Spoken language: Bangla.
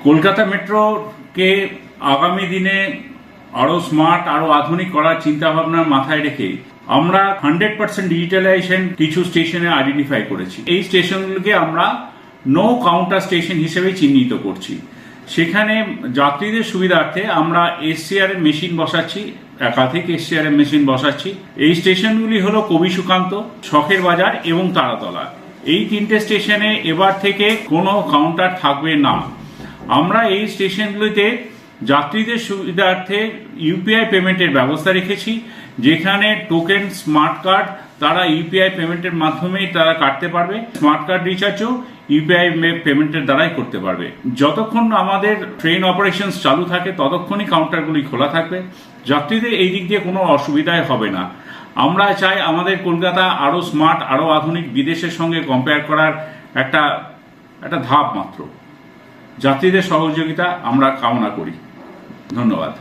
কলকাতা মেট্রোকে আগামী দিনে আরো স্মার্ট আরো আধুনিক করার চিন্তা ভাবনা মাথায় রেখে আমরা 100% ডিজিটালাইজেশন কিছু স্টেশনে আইডেন্টিফাই করেছি। এই স্টেশনগুলোকে আমরা নো কাউন্টার স্টেশন হিসেবে চিহ্নিত করছি। সেখানে যাত্রীদের সুবিধার্থে আমরা এসসিআর মেশিন বসাচ্ছি, একাধিক এসসিআর মেশিন বসাচ্ছি। এই স্টেশনগুলি হলো কবি সুকান্ত, শখের বাজার এবং তারাতলা। এই তিনটে স্টেশনে এবার থেকে কোনো কাউন্টার থাকবে না। আমরা এই স্টেশনগুলিতে যাত্রীদের সুবিধার্থে ইউপিআই পেমেন্টের ব্যবস্থা রেখেছি, যেখানে টোকেন স্মার্ট কার্ড তারা ইউপিআই পেমেন্টের মাধ্যমেই তারা কাটতে পারবে। স্মার্ট কার্ড রিচার্জও ইউপিআই পেমেন্টের দ্বারাই করতে পারবে। যতক্ষণ আমাদের ট্রেন অপারেশনস চালু থাকে ততক্ষণই কাউন্টারগুলি খোলা থাকবে। যাত্রীদের এই দিক দিয়ে কোনো অসুবিধাই হবে না। আমরা চাই আমাদের কলকাতা আরো স্মার্ট আরো আধুনিক, বিদেশের সঙ্গে কম্পেয়ার করার একটা ধাপ মাত্র। যাত্রীদের সহযোগিতা আমরা কামনা করি। ধন্যবাদ।